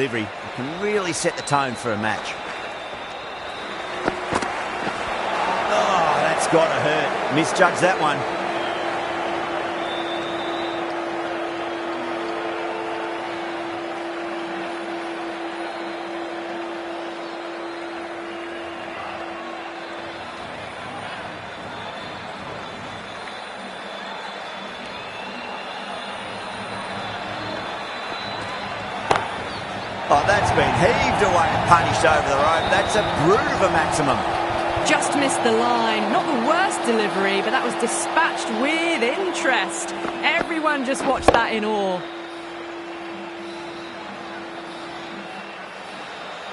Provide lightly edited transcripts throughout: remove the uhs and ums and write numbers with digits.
delivery, it can really set the tone for a match. Oh, that's got to hurt. Misjudged that one. Oh, that's been heaved away and punished over the rope. That's a brute of a maximum. Just missed the line. Not the worst delivery, but that was dispatched with interest. Everyone just watched that in awe.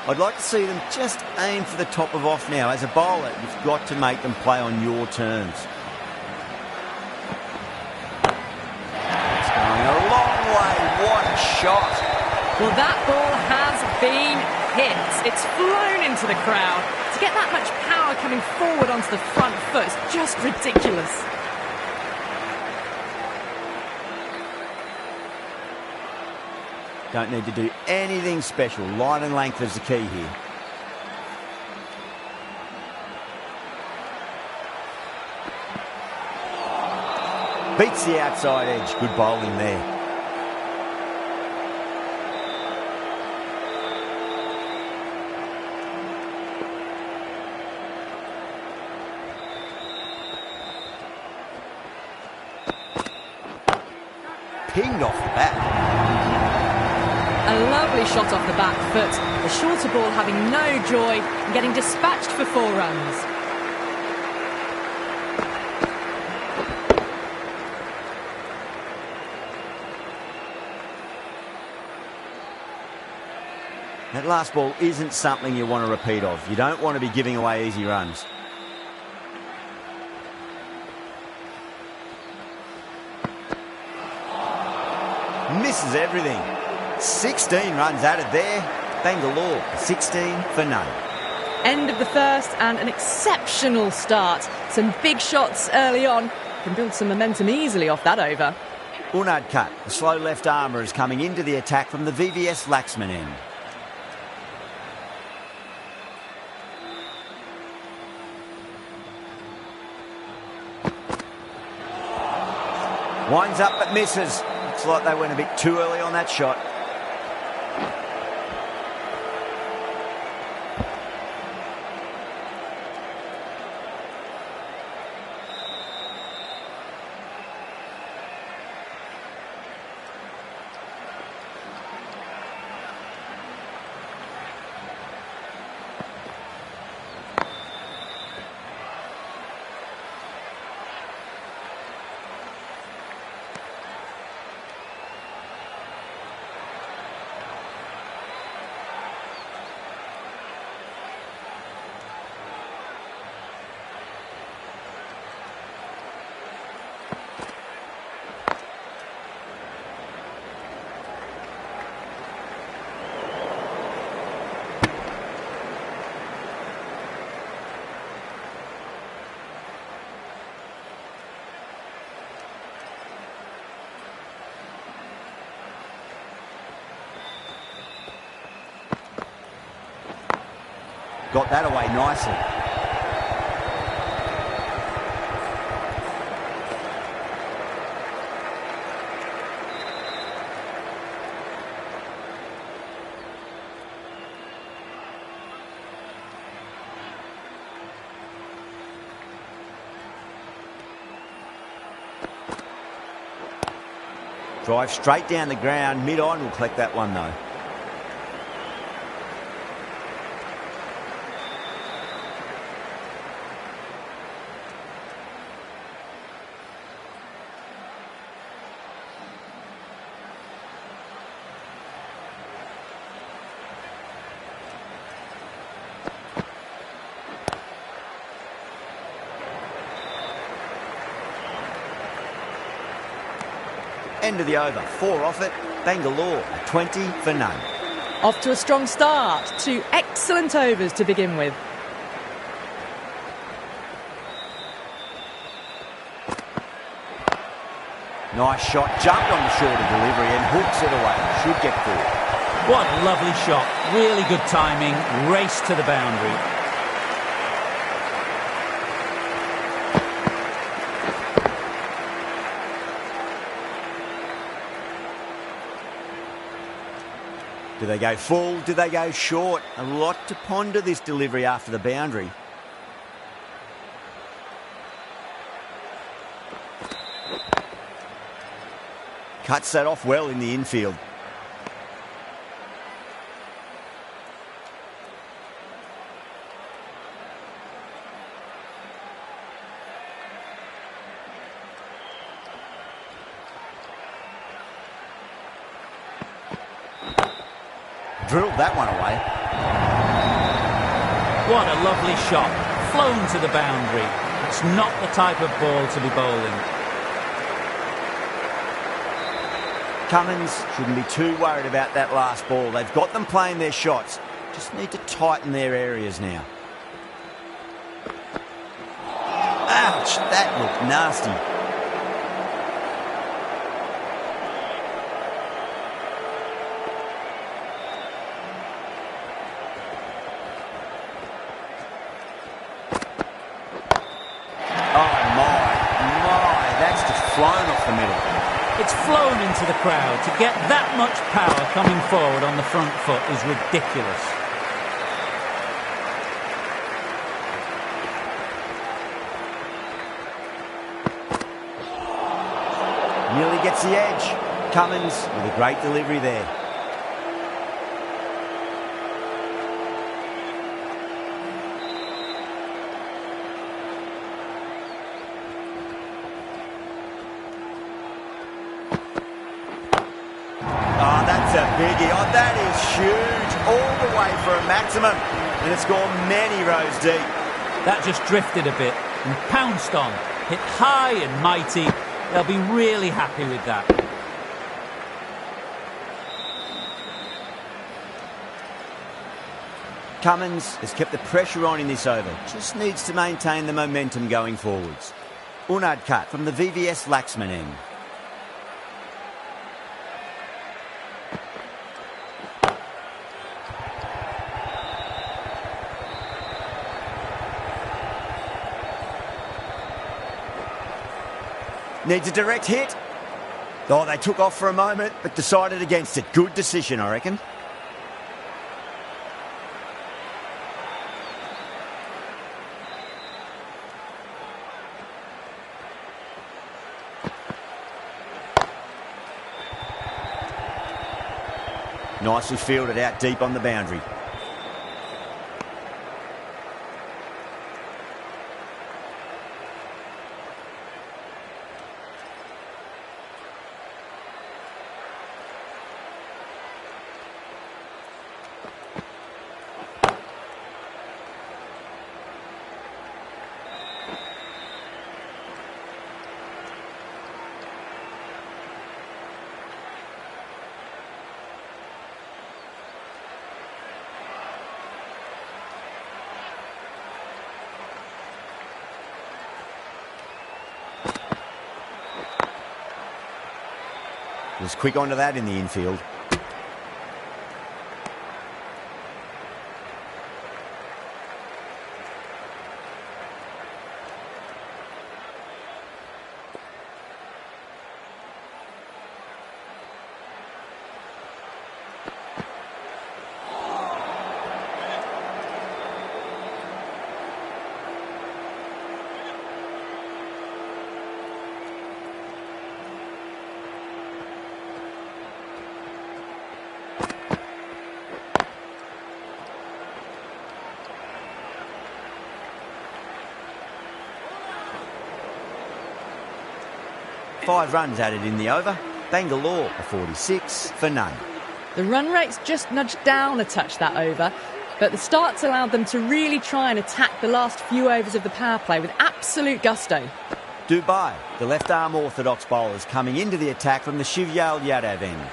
I'd like to see them just aim for the top of off now. As a bowler, you've got to make them play on your terms. It's going a long way. What a shot. Well, that ball has been hit. It's flown into the crowd. To get that much power coming forward onto the front foot is just ridiculous. Don't need to do anything special. Line and length is the key here. Beats the outside edge. Good bowling there. Pinged off the bat. A lovely shot off the back foot. The shorter ball having no joy and getting dispatched for 4 runs. That last ball isn't something you want to repeat of. You don't want to be giving away easy runs. Misses everything. 16 runs added there. Bangalore, 16 for none. End of the first and an exceptional start. Some big shots early on. Can build some momentum easily off that over. Unadkat, the slow left armour, is coming into the attack from the VVS Laxman end. Winds up but misses. Looks like they went a bit too early on that shot. Got that away nicely. Drive straight down the ground. Mid-on will collect that one though. End of the over. 4 off it. Bangalore, 20 for none. Off to a strong start. 2 excellent overs to begin with. Nice shot. Jumped on the shorter delivery and hooks it away. Should get 4. What a lovely shot. Really good timing. Race to the boundary. Do they go full? Do they go short? A lot to ponder this delivery after the boundary. Cuts that off well in the infield. Drilled that one away. What a lovely shot. Flown to the boundary. It's not the type of ball to be bowling. Cummins shouldn't be too worried about that last ball. They've got them playing their shots. Just need to tighten their areas now. Ouch, that looked nasty. Flown off the middle. It's flown into the crowd. To get that much power coming forward on the front foot is ridiculous. Nearly gets the edge. Cummins with a great delivery there. A biggie. Oh, that is huge. All the way for a maximum. And it's gone many rows deep. That just drifted a bit and pounced on. Hit high and mighty. They'll be really happy with that. Cummins has kept the pressure on in this over. Just needs to maintain the momentum going forwards. Unad cut from the VVS Laxman end. Needs a direct hit. Oh, they took off for a moment, but decided against it. Good decision, I reckon. Nicely fielded out deep on the boundary. Was quick onto that in the infield. Five runs added in the over. Bangalore a 46 for none. The run rate's just nudged down a touch that over, but the start's allowed them to really try and attack the last few overs of the power play with absolute gusto. Dubai, the left-arm orthodox bowlers coming into the attack from the Shivyal Yadav end.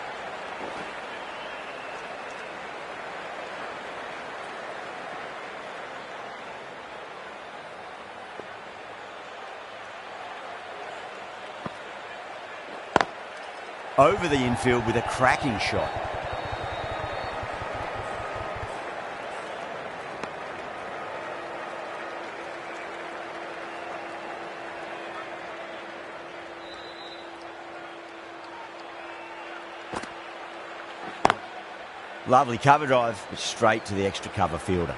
Over the infield with a cracking shot. Lovely cover drive, but straight to the extra cover fielder.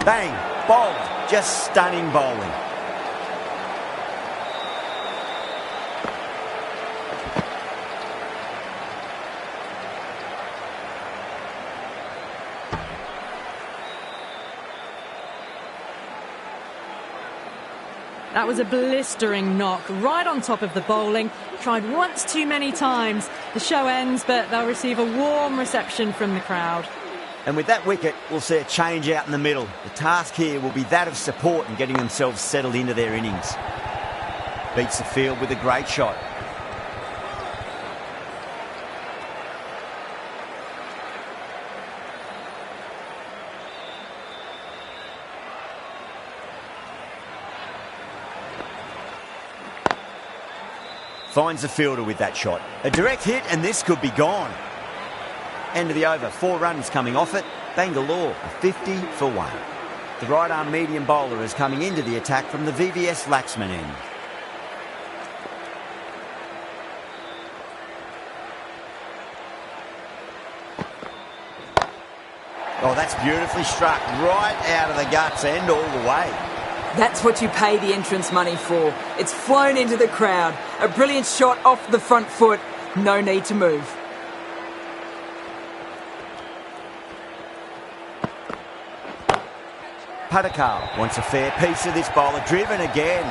Bang, bowled, just stunning bowling. That was a blistering knock right on top of the bowling. Tried once too many times. The show ends, but they'll receive a warm reception from the crowd. And with that wicket, we'll see a change out in the middle. The task here will be that of support and getting themselves settled into their innings. Beats the field with a great shot. Finds the fielder with that shot. A direct hit and this could be gone. End of the over, 4 runs coming off it. Bangalore, a 50 for 1. The right-arm medium bowler is coming into the attack from the VVS Laxman end. Oh, that's beautifully struck right out of the guts end all the way. That's what you pay the entrance money for. It's flown into the crowd. A brilliant shot off the front foot. No need to move. Padakal wants a fair piece of this bowler. Driven again.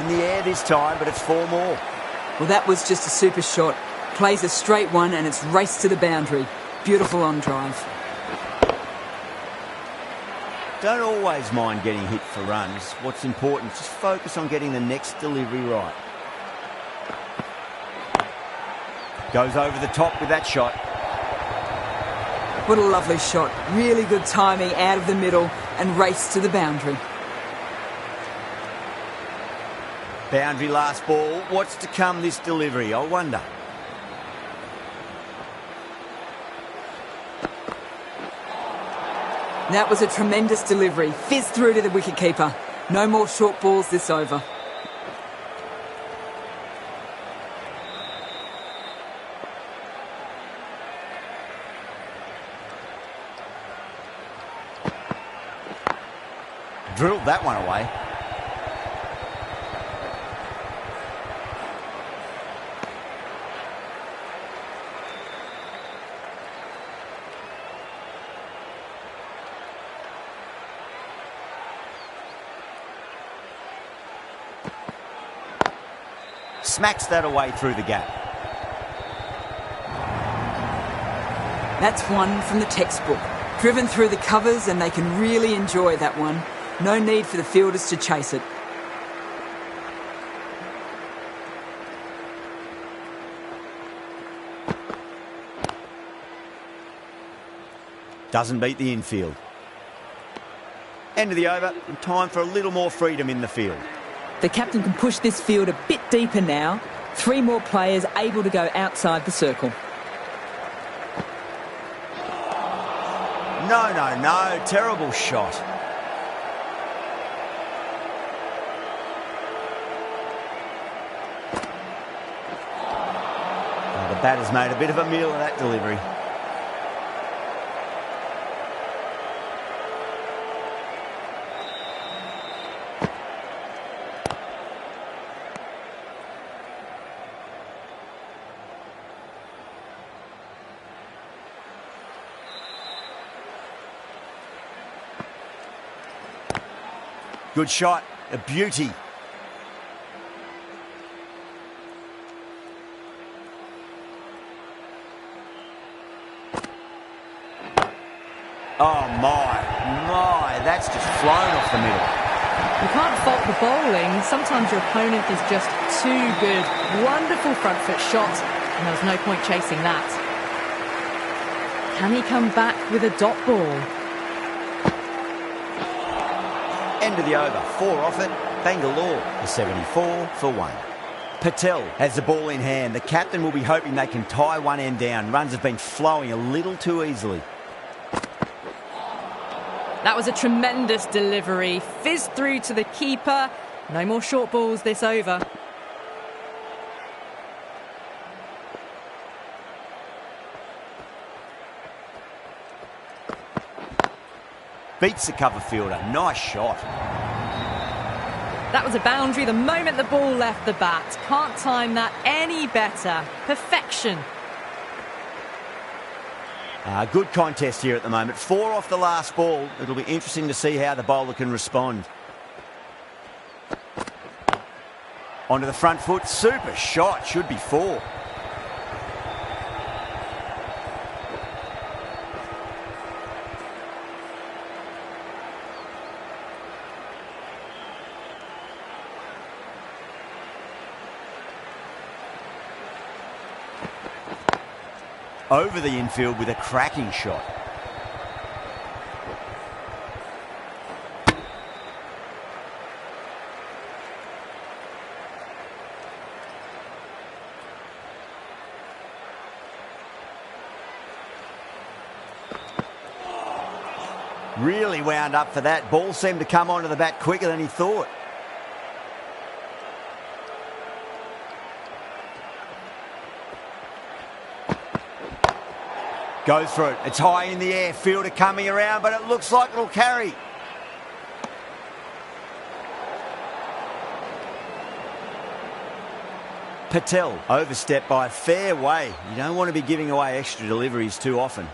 In the air this time, but it's 4 more. Well, that was just a super shot. Plays a straight one and it's raced to the boundary. Beautiful on drive. Don't always mind getting hit for runs. What's important is just focus on getting the next delivery right. Goes over the top with that shot. What a lovely shot. Really good timing out of the middle and race to the boundary. Boundary last ball. What's to come this delivery, I wonder. That was a tremendous delivery. Fizzed through to the wicketkeeper. No more short balls this over. Drilled that one away. Smacks that away through the gap. That's one from the textbook. Driven through the covers and they can really enjoy that one. No need for the fielders to chase it. Doesn't beat the infield. End of the over and time for a little more freedom in the field. The captain can push this field a bit deeper now. 3 more players able to go outside the circle. No. Terrible shot. Oh, the batter's made a bit of a meal of that delivery. Good shot, a beauty. Oh my, that's just flown off the middle. You can't fault the bowling. Sometimes your opponent is just too good. Wonderful front foot shot, and there was no point chasing that. Can he come back with a dot ball? End of the over, 4 off it. Bangalore, a 74 for 1. Patel has the ball in hand. The captain will be hoping they can tie one end down. Runs have been flowing a little too easily. That was a tremendous delivery. Fizzed through to the keeper. No more short balls this over. Beats the cover fielder. Nice shot. That was a boundary the moment the ball left the bat. Can't time that any better. Perfection. Good contest here at the moment. 4 off the last ball. It'll be interesting to see how the bowler can respond. Onto the front foot. Super shot. Should be 4. Over the infield with a cracking shot. Really wound up for that. Ball seemed to come onto the bat quicker than he thought. Goes for it. It's high in the air. Fielder coming around, but it looks like it'll carry. Patel overstepped by a fair way. You don't want to be giving away extra deliveries too often.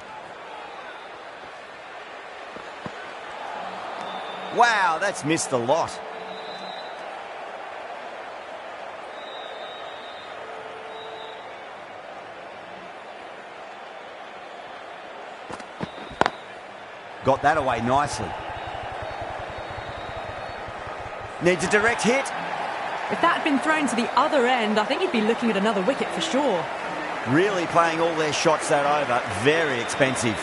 Wow, that's missed a lot. Got that away nicely. Needs a direct hit. If that had been thrown to the other end, I think you'd be looking at another wicket for sure. Really playing all their shots that over. Very expensive.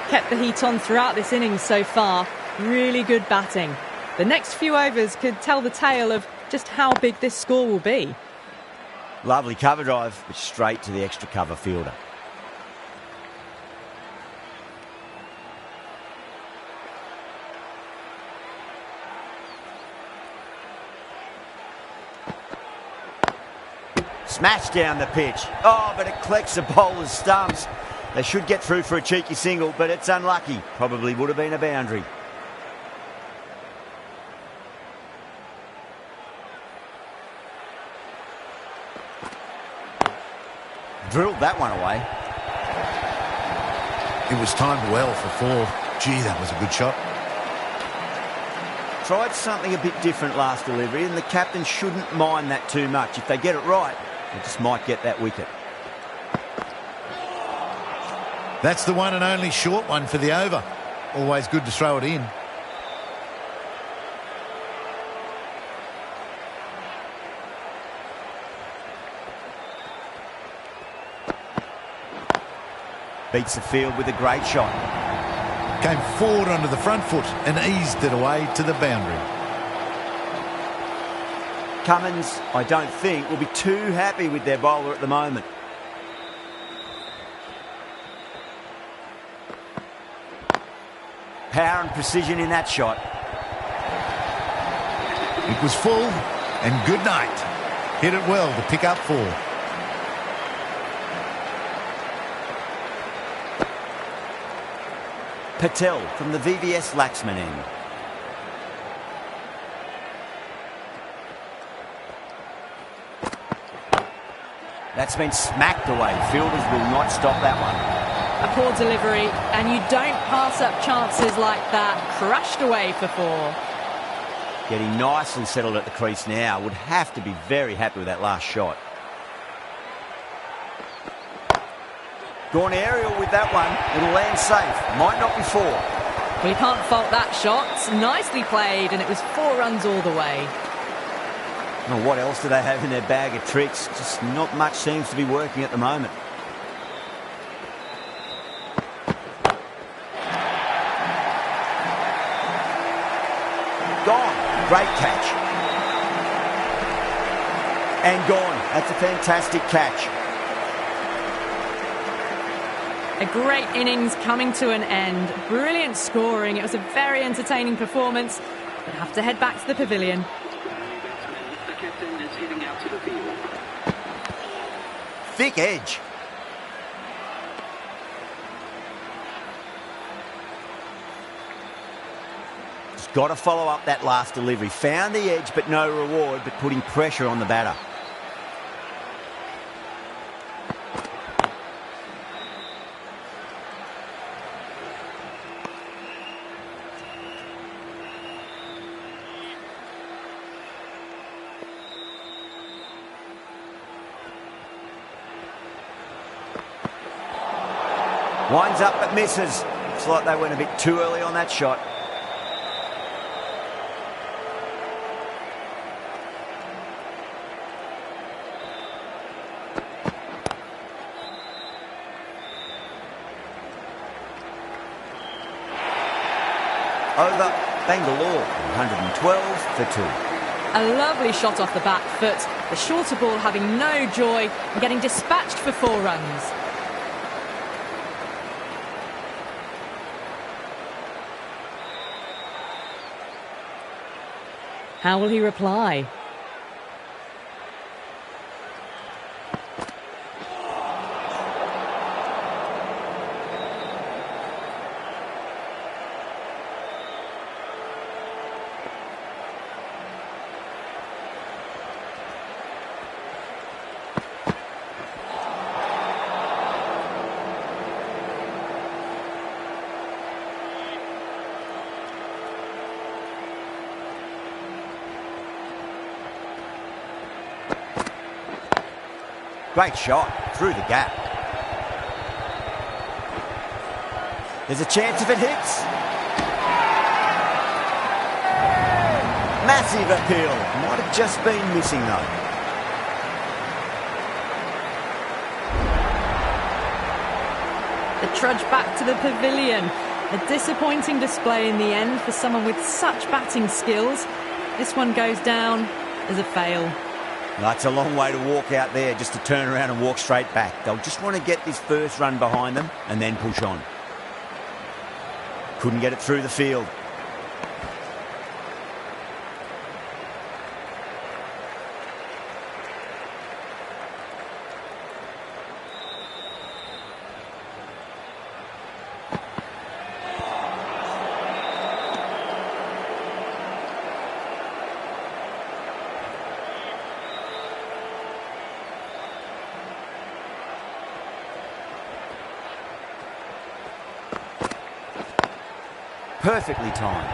Kept the heat on throughout this innings so far. Really good batting. The next few overs could tell the tale of just how big this score will be. Lovely cover drive, but straight to the extra cover fielder. Smashed down the pitch. Oh, but it collects the bowler's stumps. They should get through for a cheeky single, but it's unlucky. Probably would have been a boundary. Drilled that one away. It was timed well for 4. Gee, that was a good shot. Tried something a bit different last delivery, and the captain shouldn't mind that too much. If they get it right, they just might get that wicket. That's the one and only short one for the over. Always good to throw it in. Beats the field with a great shot. Came forward onto the front foot and eased it away to the boundary. Cummins, I don't think, will be too happy with their bowler at the moment. Power and precision in that shot. It was full and good night. Hit it well to pick up 4. Patel from the VVS Laxman end. That's been smacked away. Fielders will not stop that one. A poor delivery, and you don't pass up chances like that. Crashed away for 4. Getting nicely settled at the crease now. Would have to be very happy with that last shot. Gone aerial with that one. It'll land safe. Might not be 4. Well, you can't fault that shot. Nicely played, and it was 4 runs all the way. Well, what else do they have in their bag of tricks? Just not much seems to be working at the moment. Gone. Great catch. And gone. That's a fantastic catch. A great innings coming to an end. Brilliant scoring. It was a very entertaining performance. But have to head back to the pavilion. Thick edge. Just got to follow up that last delivery. Found the edge, but no reward, but putting pressure on the batter. Winds up but misses. Looks like they went a bit too early on that shot. Over Bangalore, 112 for 2. A lovely shot off the back foot. The shorter ball having no joy and getting dispatched for 4 runs. How will he reply? Great shot through the gap. There's a chance if it hits. Massive appeal. Might have just been missing though. The trudge back to the pavilion. A disappointing display in the end for someone with such batting skills. This one goes down as a fail. That's a long way to walk out there just to turn around and walk straight back. They'll just want to get this first run behind them and then push on. Couldn't get it through the field. Perfectly timed.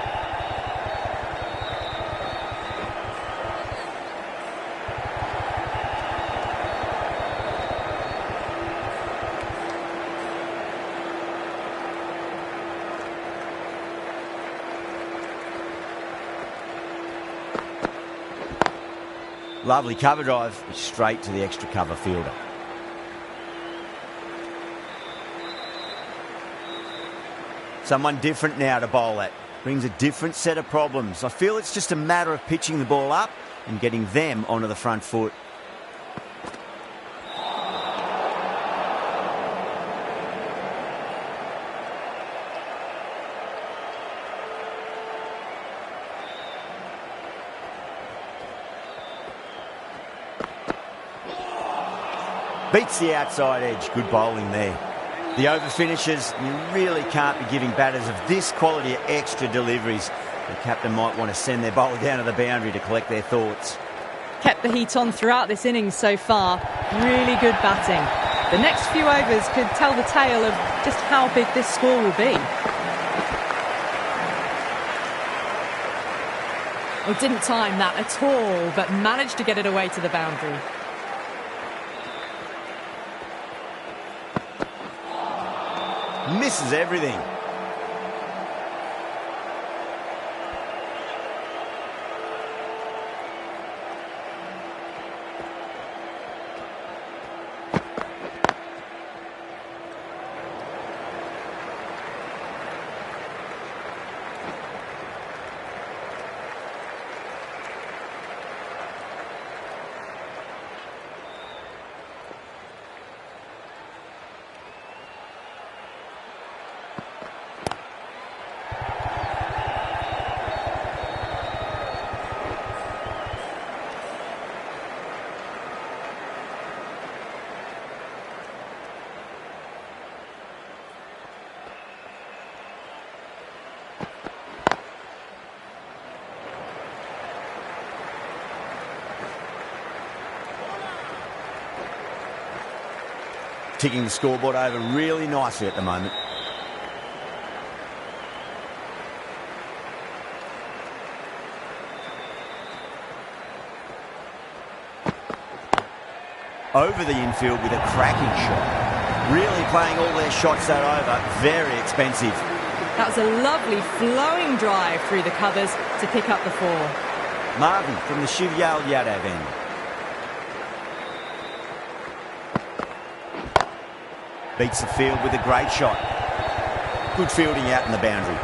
Lovely cover drive, straight to the extra cover fielder. Someone different now to bowl at. Brings a different set of problems. I feel it's just a matter of pitching the ball up and getting them onto the front foot. Beats the outside edge. Good bowling there. The over finishes, you really can't be giving batters of this quality extra deliveries. The captain might want to send their bowler down to the boundary to collect their thoughts. Kept the heat on throughout this innings so far. Really good batting. The next few overs could tell the tale of just how big this score will be. Well, didn't time that at all, but managed to get it away to the boundary. Misses everything. Ticking the scoreboard over really nicely at the moment. Over the infield with a cracking shot. Really playing all their shots that over. Very expensive. That was a lovely flowing drive through the covers to pick up the 4. Marvin from the Shivyal Yadav end. Beats the field with a great shot. Good fielding out in the boundary.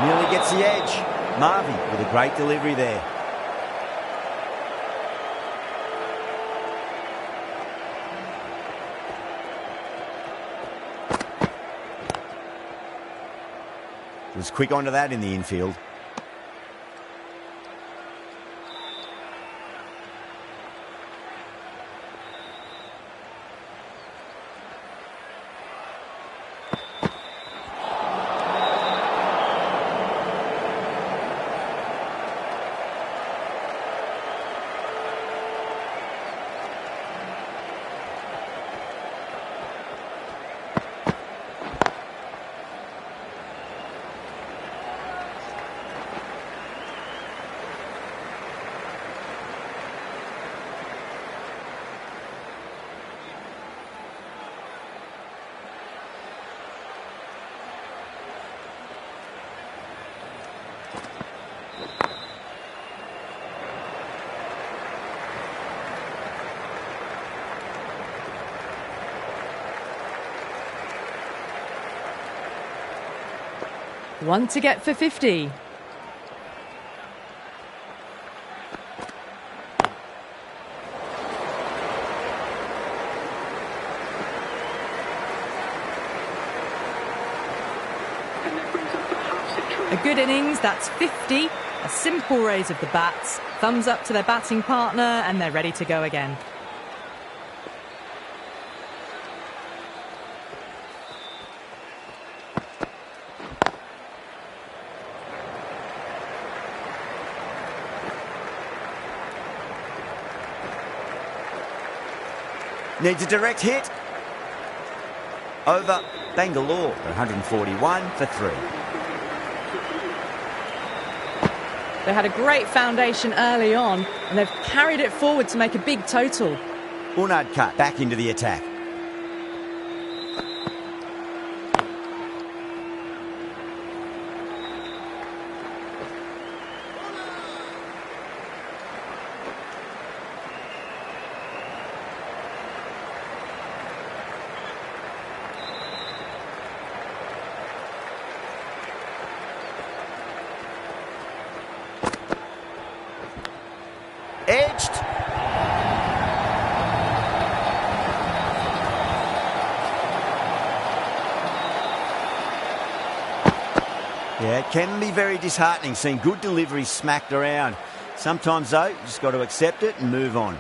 Nearly gets the edge. Marvin with a great delivery there. Was quick onto that in the infield. One to get for 50. A good innings, that's 50. A simple raise of the bats. Thumbs up to their batting partner and they're ready to go again. Needs a direct hit. Over Bangalore, 141 for 3. They had a great foundation early on and they've carried it forward to make a big total. Unadkat back into the attack. Edged. Yeah, it can be very disheartening seeing good deliveries smacked around. Sometimes, though, you just got to accept it and move on.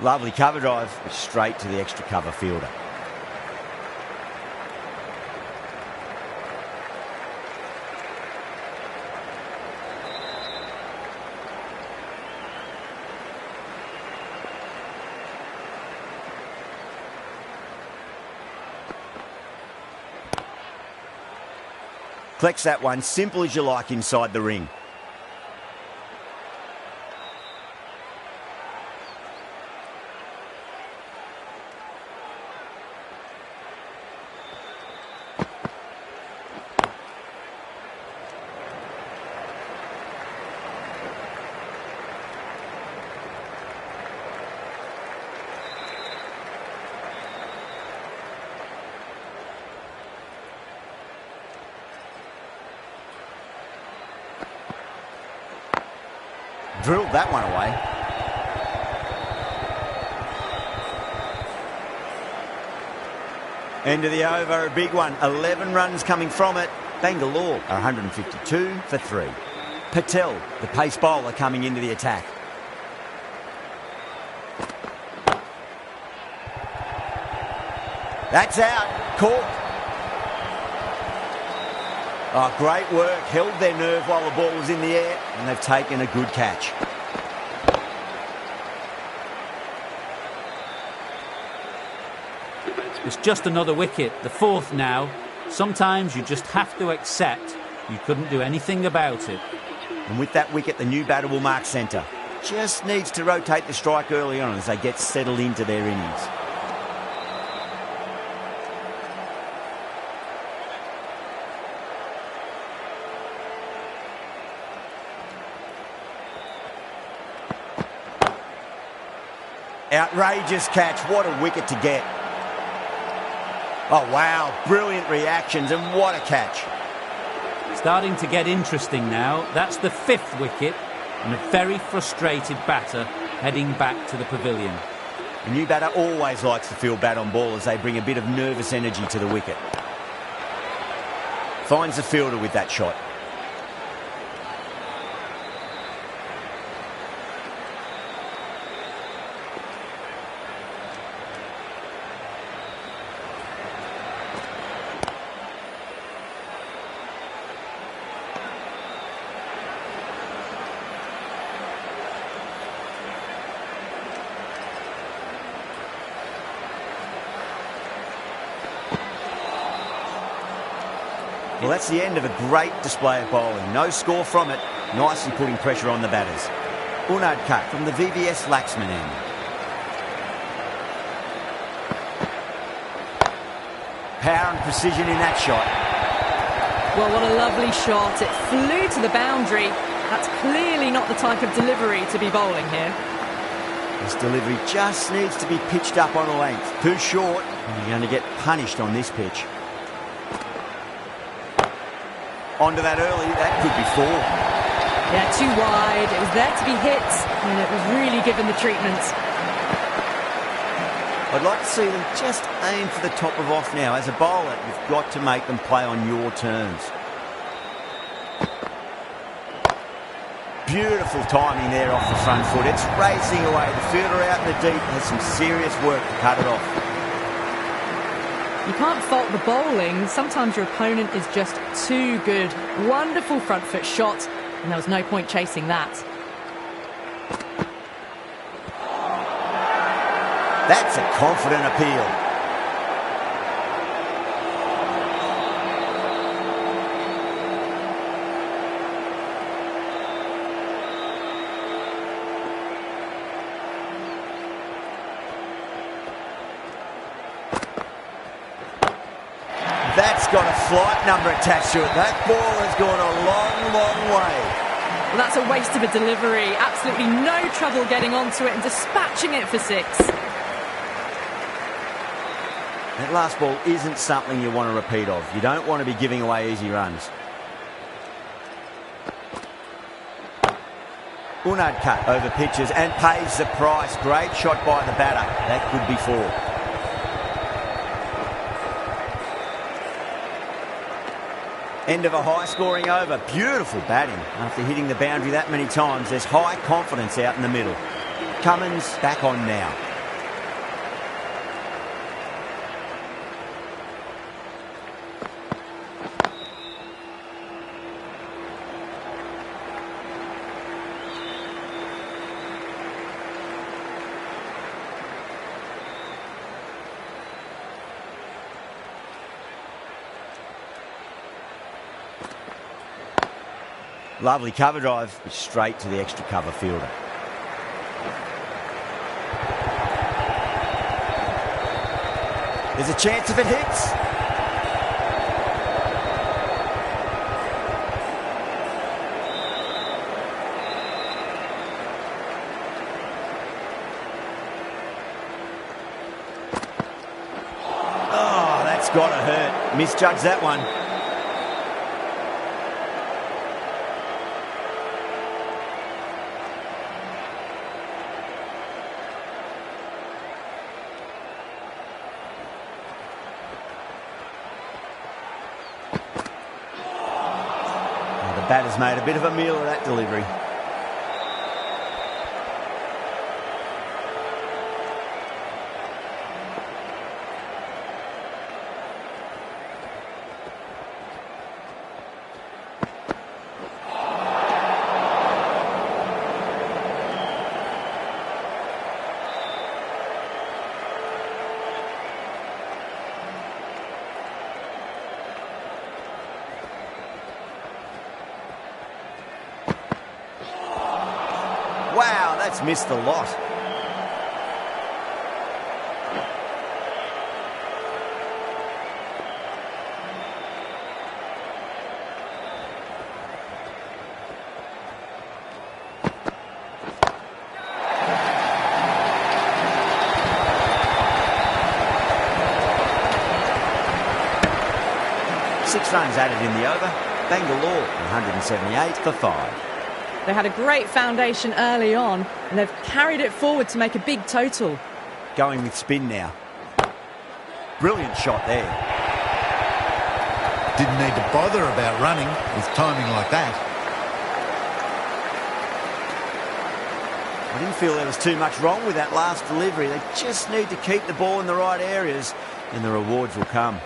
Lovely cover drive, straight to the extra cover fielder. Collects that one, simple as you like, inside the ring. Drilled that one away. End of the over, a big one. 11 runs coming from it. Bangalore are 152 for 3. Patel, the pace bowler, coming into the attack. That's out. Caught. Oh, great work. Held their nerve while the ball was in the air, and they've taken a good catch. It's just another wicket, the fourth now. Sometimes you just have to accept you couldn't do anything about it. And with that wicket, the new batter will mark centre. Just needs to rotate the strike early on as they get settled into their innings. Outrageous catch. What a wicket to get. Oh, wow. Brilliant reactions, and what a catch. Starting to get interesting now. That's the fifth wicket, and a very frustrated batter heading back to the pavilion. The new batter always likes to field bat on ball as they bring a bit of nervous energy to the wicket. Finds the fielder with that shot. Well, that's the end of a great display of bowling. No score from it. Nicely putting pressure on the batters. Unad cut from the VVS Laxman end. Power and precision in that shot. Well, what a lovely shot. It flew to the boundary. That's clearly not the type of delivery to be bowling here. This delivery just needs to be pitched up on a length. Too short, and you're going to get punished on this pitch. Onto that early, that could be four. Yeah, too wide. It was there to be hit, and it was really given the treatment. I'd like to see them just aim for the top of off now. As a bowler, you've got to make them play on your terms. Beautiful timing there off the front foot. It's racing away. The fielder out in the deep has some serious work to cut it off. You can't fault the bowling. Sometimes your opponent is just too good. Wonderful front foot shot, and there was no point chasing that. That's a confident appeal. That's got a flight number attached to it. That ball has gone a long, long way. Well, that's a waste of a delivery. Absolutely no trouble getting onto it and dispatching it for six. That last ball isn't something you want to repeat of. You don't want to be giving away easy runs. Unad cut over pitches and pays the price. Great shot by the batter. That could be four. End of a high-scoring over. Beautiful batting. After hitting the boundary that many times, there's high confidence out in the middle. Cummins back on now. Lovely cover drive, straight to the extra cover fielder. There's a chance if it hits. Oh, that's got to hurt. Misjudged that one. Batter's made a bit of a meal of that delivery. Wow, that's missed the lot. Six runs added in the over. Bangalore 178 for 5. They had a great foundation early on, and they've carried it forward to make a big total. Going with spin now. Brilliant shot there. Didn't need to bother about running with timing like that. I didn't feel there was too much wrong with that last delivery. They just need to keep the ball in the right areas, and the rewards will come.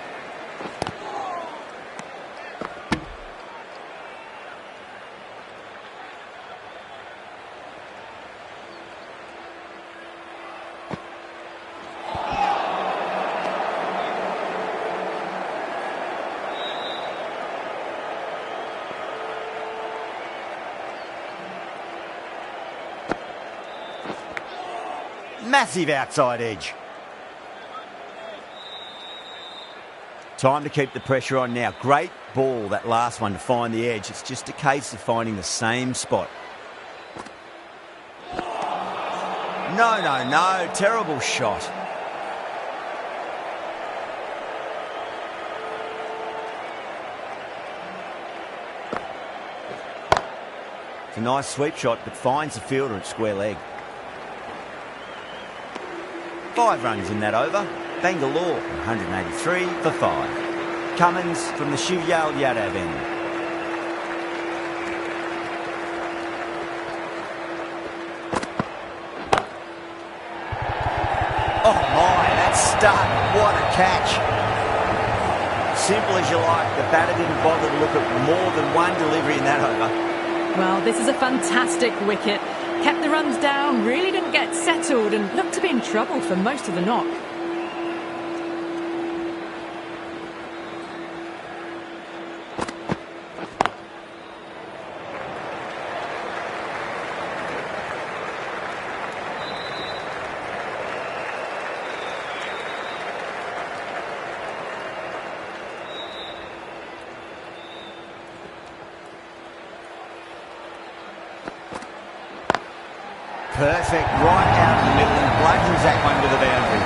Massive outside edge. Time to keep the pressure on now. Great ball, that last one, to find the edge. It's just a case of finding the same spot. No. Terrible shot. It's a nice sweep shot, but finds the fielder at square leg. 5 runs in that over. Bangalore 183 for 5. Cummins from the Shivyal Yadav end. Oh my, that's stuck. What a catch. Simple as you like. The batter didn't bother to look at more than one delivery in that over. Well, this is a fantastic wicket. Kept the runs down, really didn't get settled, and looked to be in trouble for most of the knock. Perfect, right out in the middle, and bludgeons that one to the boundary.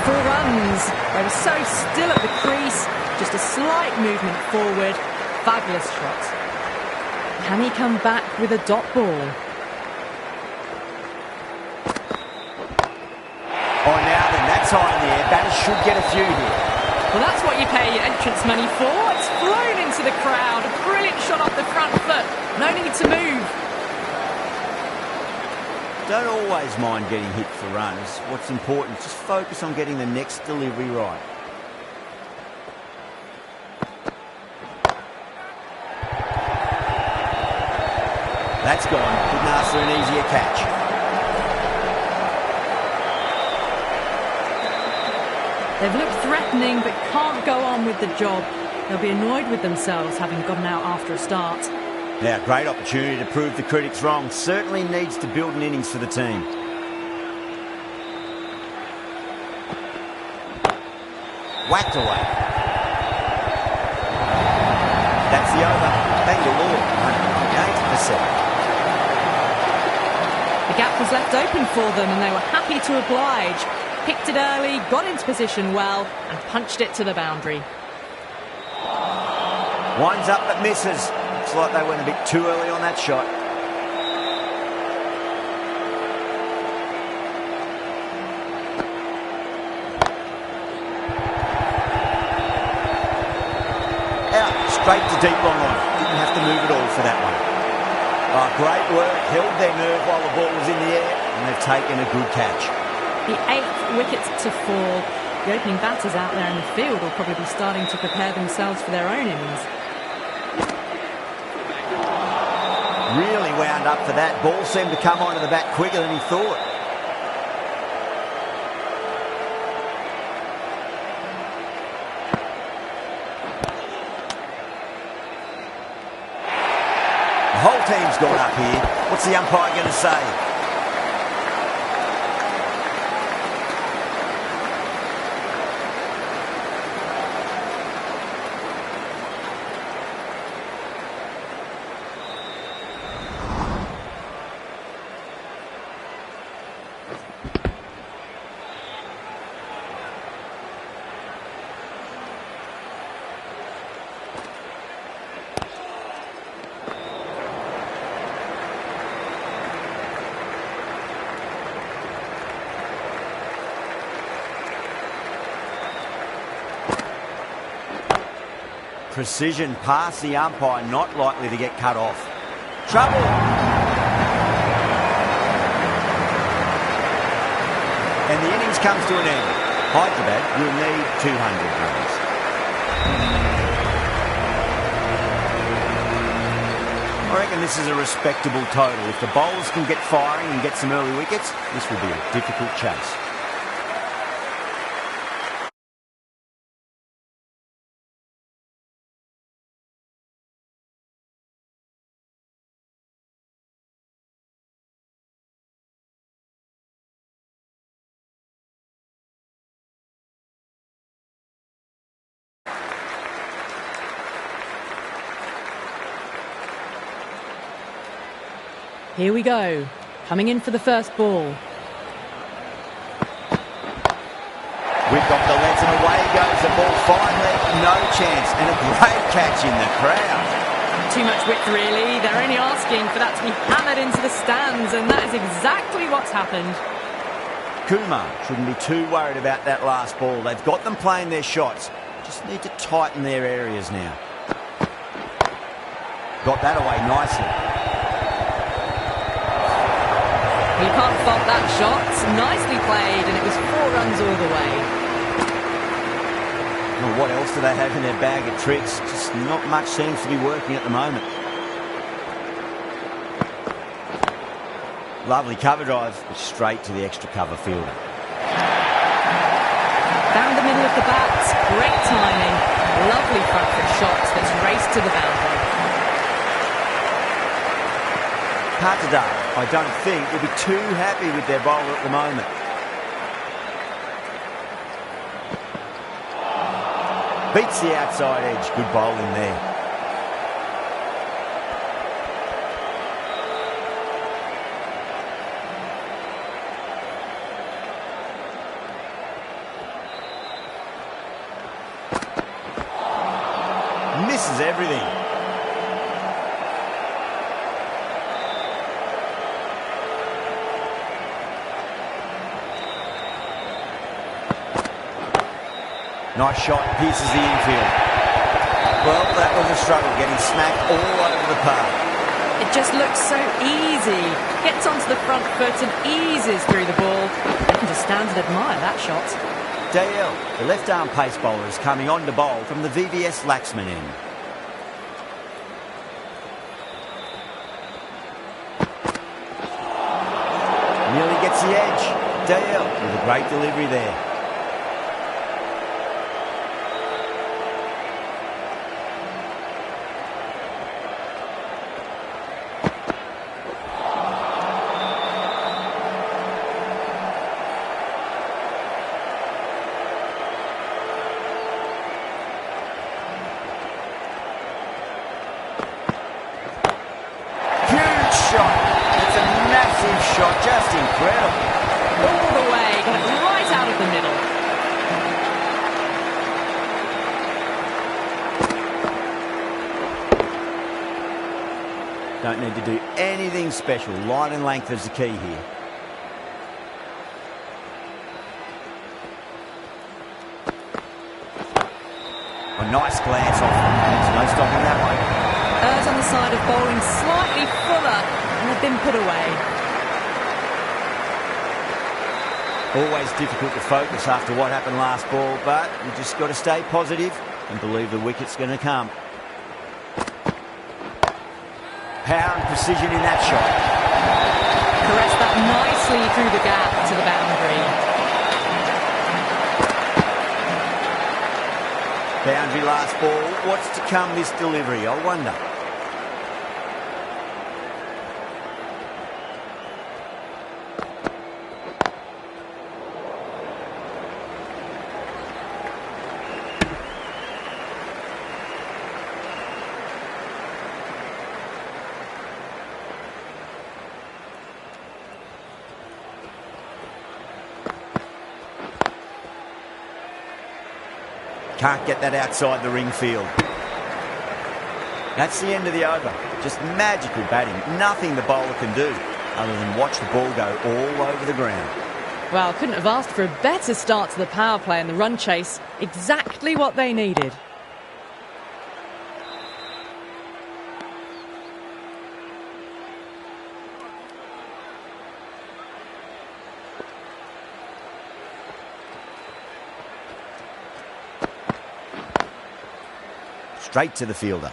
4 runs. They were so still at the crease, just a slight movement forward. Fabulous shot. Can he come back with a dot ball? Oh, now then, that's high in the air. Batters should get a few here. Well, that's what you pay your entrance money for. It's flown into the crowd. A brilliant shot off the front foot. No need to move. Don't always mind getting hit for runs. What's important is just focus on getting the next delivery right. That's gone. Couldn't ask for an easier catch. They've looked threatening but can't go on with the job. They'll be annoyed with themselves having gotten out after a start. Now, great opportunity to prove the critics wrong. Certainly needs to build an innings for the team. Whacked away. That's the over. Bangalore 198 for 7. The gap was left open for them and they were happy to oblige. Picked it early, got into position well and punched it to the boundary. Winds up but misses. Looks like they went a bit too early on that shot. Out, straight to deep long on. Didn't have to move at all for that one. Oh, great work. Held their nerve while the ball was in the air, and they've taken a good catch. The 8th wicket to fall. The opening batters out there in the field will probably be starting to prepare themselves for their own innings. Really wound up for that. Ball seemed to come onto the bat quicker than he thought. The whole team's gone up here. What's the umpire going to say? precision past the umpire, not likely to get cut off. Trouble! And the innings comes to an end. Hyderabad will need 200 runs. I reckon this is a respectable total. If the bowlers can get firing and get some early wickets, this will be a difficult chase. Here we go. Coming in for the first ball. We've got the legs and away goes the ball finally. No chance and a great catch in the crowd. Too much width really. They're only asking for that to be hammered into the stands, and that is exactly what's happened. Kumar shouldn't be too worried about that last ball. They've got them playing their shots. Just need to tighten their areas now. Got that away nicely. You can't fault that shot. Nicely played, and it was 4 runs all the way. Well, what else do they have in their bag of tricks? Just not much seems to be working at the moment. Lovely cover drive, straight to the extra cover fielder. Found the middle of the bat. Great timing. Lovely front foot shot that's raced to the boundary. Patadar, I don't think, will be too happy with their bowler at the moment. Beats the outside edge. Good bowling there. Misses everything. Nice shot, pierces the infield. Well, that was a struggle, getting smacked all over the park. It just looks so easy. Gets onto the front foot and eases through the ball. You can just stand and admire that shot. Dale, the left-arm pace bowler, is coming on to bowl from the VVS Laxman end. Nearly gets the edge. Dale with a great delivery there. Shot, just incredible. All the way, got it right out of the middle. Don't need to do anything special. Line and length is the key here. A nice glance off. There's no stopping that one. Errs on the side of bowling slightly fuller and had been put away. Always difficult to focus after what happened last ball, but you just got to stay positive and believe the wicket's going to come. Power and precision in that shot. Caressed that nicely through the gap to the boundary. Boundary last ball. What's to come this delivery, I wonder. Can't get that outside the ring field. That's the end of the over. Just magical batting. Nothing the bowler can do other than watch the ball go all over the ground. Well, couldn't have asked for a better start to the power play and the run chase. Exactly what they needed. straight to the fielder.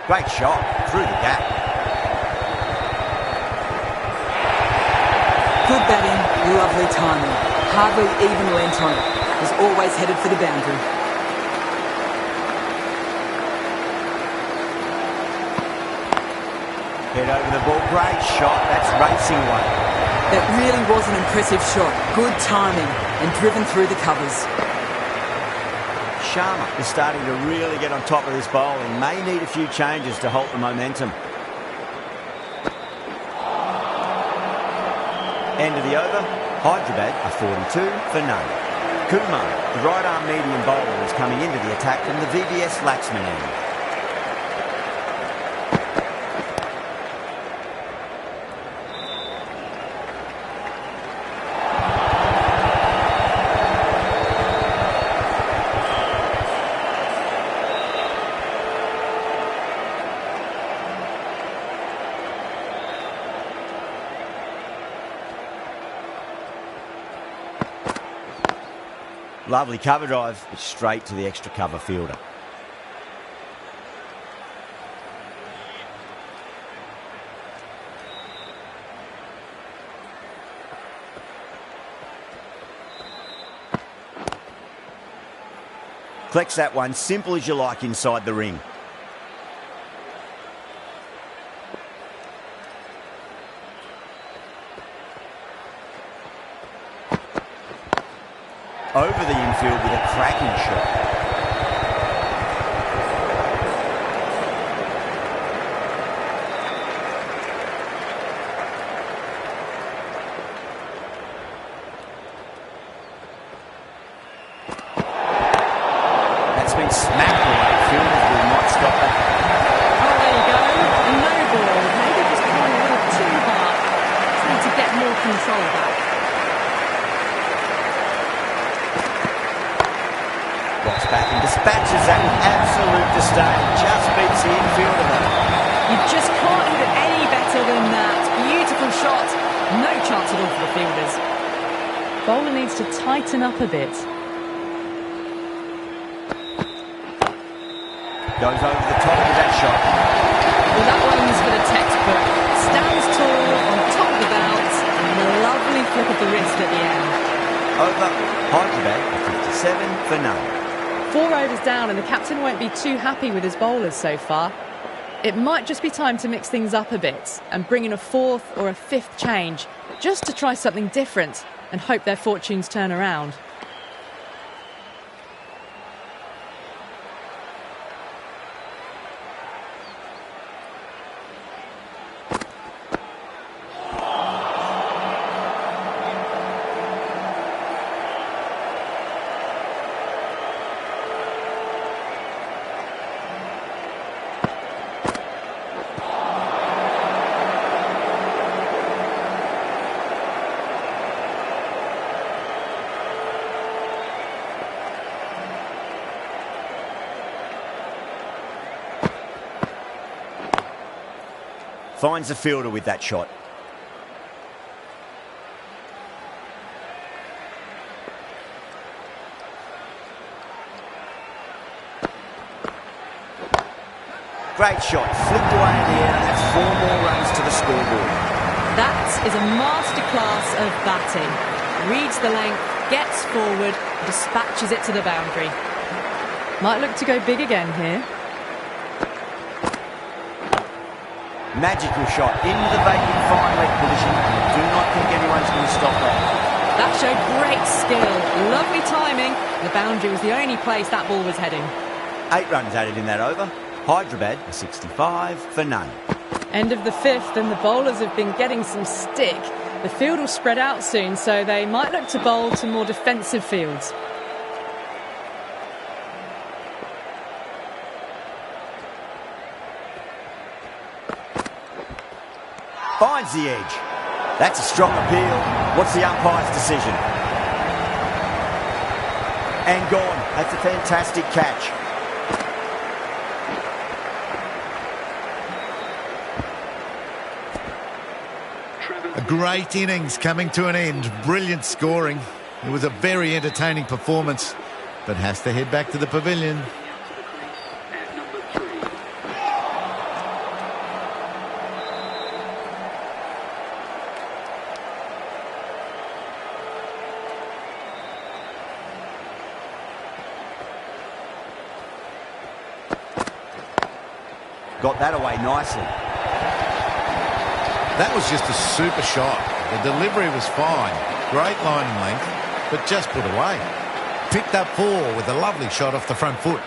Great shot through the gap. Good batting, lovely timing. Hardly even lent on it. Was always headed for the boundary. Head over the ball, great shot, that's racing away. That really was an impressive shot. Good timing and driven through the covers. Sharma is starting to really get on top of this bowling. May need a few changes to halt the momentum. End of the over. Hyderabad are 42 for none. Kumar, the right arm medium bowler, is coming into the attack from the VVS Laxman end. Lovely cover drive, straight to the extra cover fielder. Collects that one, simple as you like, inside the ring. Over the infield with a cracking shot. That's been smacked away. Fielders will not stop that. Oh, there you go. No ball. Maybe just going a little too hard. Just need to get more control back. Rocks back and dispatches that with absolute disdain. Just beats the infielder though. You just can't hit it any better than that. Beautiful shot. No chance at all for the fielders. Bowler needs to tighten up a bit. Goes over the top with that shot. Well, that one's for the textbook. Stands tall on top of the bounce and a lovely flick of the wrist at the end. Over. Hyderabad 57 for none. 4 overs down and the captain won't be too happy with his bowlers so far. It might just be time to mix things up a bit and bring in a fourth or a fifth change just to try something different and hope their fortunes turn around. Finds the fielder with that shot. Great shot, flicked away in the air, and that's 4 more runs to the scoreboard. That is a masterclass of batting. Reads the length, gets forward, dispatches it to the boundary. Might look to go big again here. Magical shot into the vacant fine leg position. I do not think anyone's going to stop that. That showed great skill, lovely timing. The boundary was the only place that ball was heading. 8 runs added in that over. Hyderabad are 65 for none. End of the 5th and the bowlers have been getting some stick. The field will spread out soon, so they might look to bowl to more defensive fields. finds the edge. That's a strong appeal. What's the umpire's decision? And gone. That's a fantastic catch. A great innings coming to an end. Brilliant scoring. It was a very entertaining performance, but has to head back to the pavilion. Got that away nicely. That was just a super shot. The delivery was fine. Great line and length, but just put away. Picked up 4 with a lovely shot off the front foot.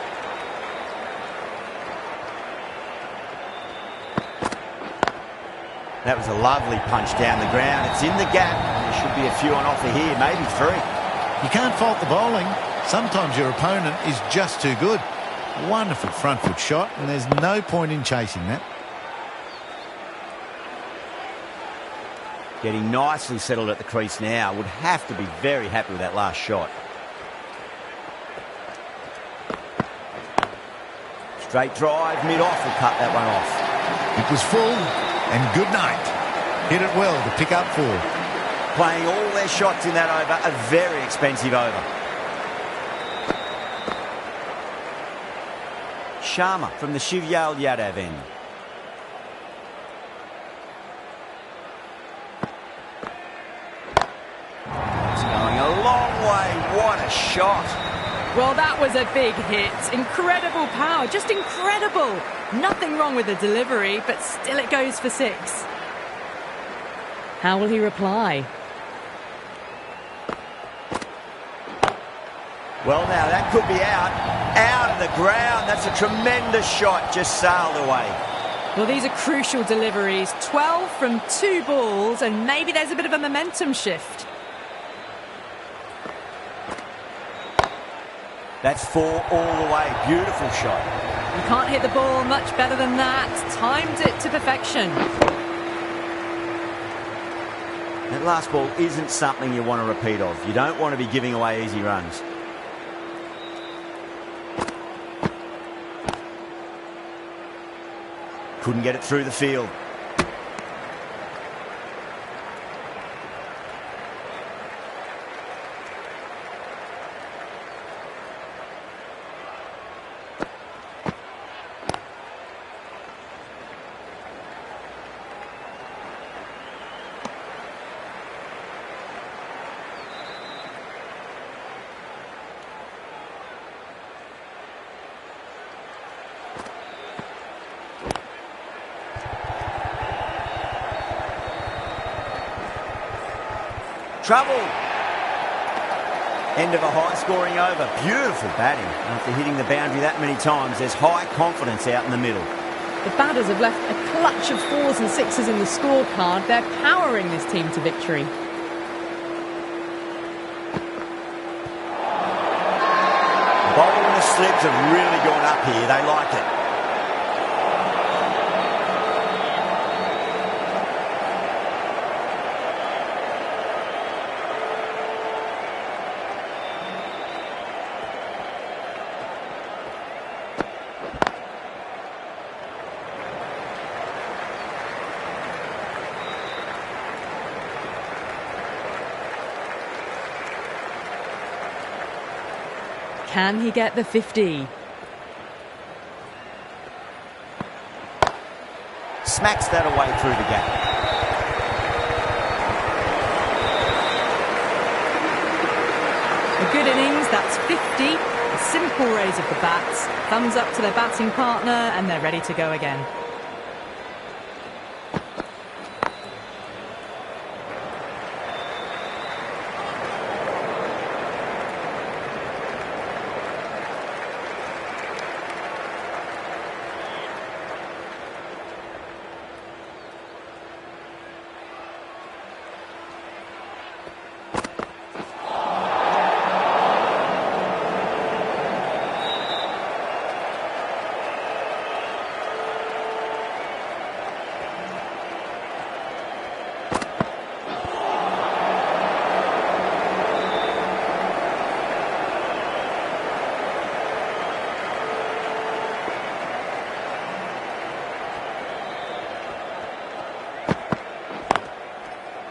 That was a lovely punch down the ground. It's in the gap. There should be a few on offer here, maybe 3. You can't fault the bowling. Sometimes your opponent is just too good. Wonderful front foot shot, and there's no point in chasing that. Getting nicely settled at the crease now. Would have to be very happy with that last shot. Straight drive, mid-off will cut that one off. It was full, and good night. Hit it well to pick up 4. Playing all their shots in that over, a very expensive over. Sharma from the Shivyal Yadav end. It's going a long way. What a shot. Well, that was a big hit. Incredible power, just incredible. Nothing wrong with the delivery, but still it goes for 6. How will he reply? Well, now that could be out of the ground. That's a tremendous shot, just sailed away. Well, these are crucial deliveries. 12 from 2 balls, and maybe there's a bit of a momentum shift. That's 4 all the way. Beautiful shot. You can't hit the ball much better than that. Timed it to perfection. That last ball isn't something you want to repeat of. You don't want to be giving away easy runs. Couldn't get it through the field. Trouble. End of a high-scoring over. Beautiful batting. After hitting the boundary that many times, there's high confidence out in the middle. The batters have left a clutch of 4s and 6s in the scorecard. They're powering this team to victory. The bowler and the slips have really gone up here. They like it. Can he get the 50? Smacks that away through the gap. A good innings, that's 50. A simple raise of the bats. Thumbs up to their batting partner, and they're ready to go again.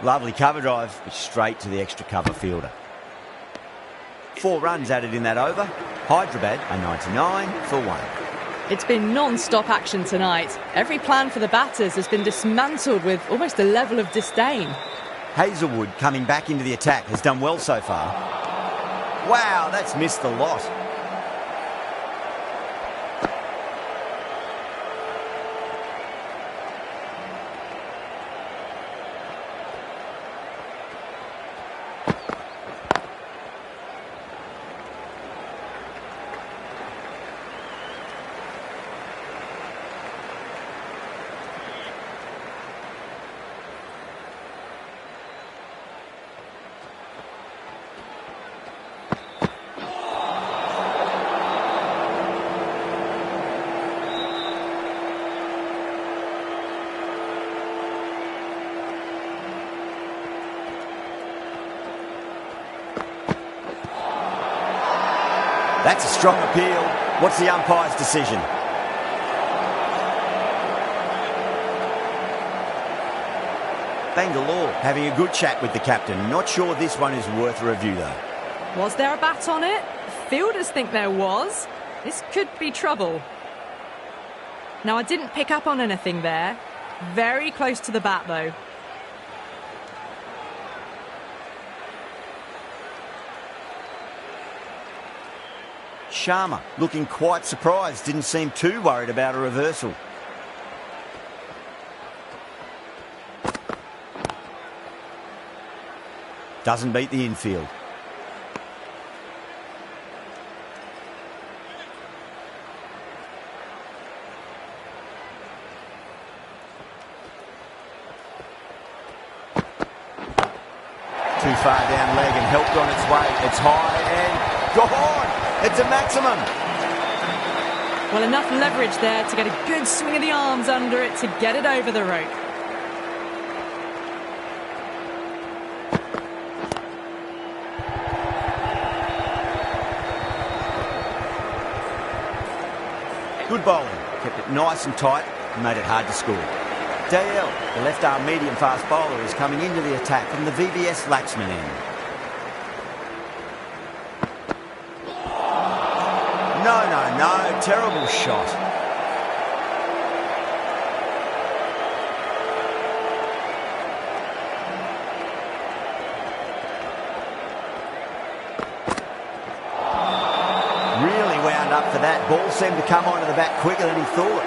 Lovely cover drive, straight to the extra cover fielder. 4 runs added in that over. Hyderabad are 99 for 1. It's been non-stop action tonight. Every plan for the batters has been dismantled with almost a level of disdain. Hazelwood, coming back into the attack, has done well so far. Wow, that's missed the lot. That's a strong appeal. What's the umpire's decision? Bangalore having a good chat with the captain. Not sure this one is worth a review, though. Was there a bat on it? Fielders think there was. This could be trouble. Now, I didn't pick up on anything there. Very close to the bat, though. Sharma looking quite surprised. Didn't seem too worried about a reversal. Doesn't beat the infield. Too far down leg and helped on its way. It's high and gone. It's a maximum. Well, enough leverage there to get a good swing of the arms under it to get it over the rope. Good bowling. Kept it nice and tight and made it hard to score. Dale, the left-arm medium-fast bowler, is coming into the attack from the VVS Laxman end. No, terrible shot. Really wound up for that. Ball seemed to come onto the bat quicker than he thought.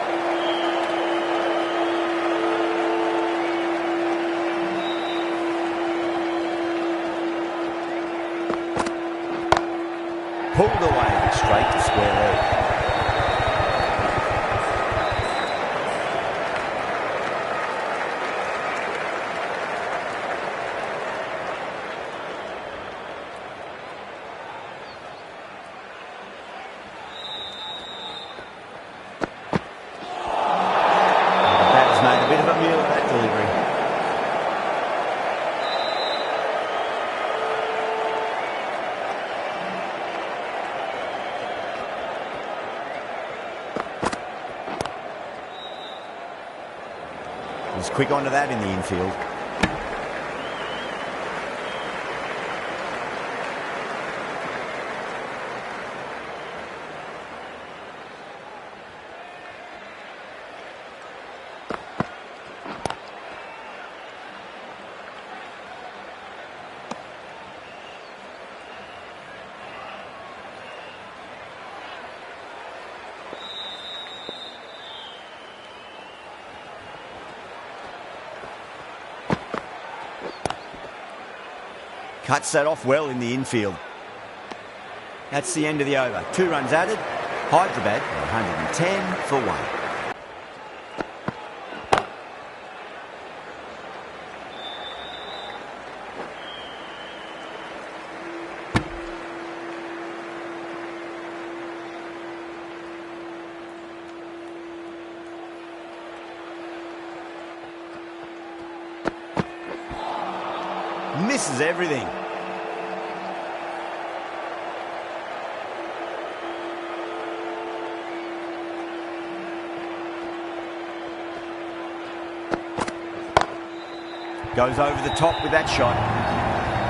Pulled away straight to square leg. He's quick onto that in the infield. Cuts that off well in the infield. That's the end of the over. 2 runs added. Hyderabad 110 for 1. Misses everything. Goes over the top with that shot.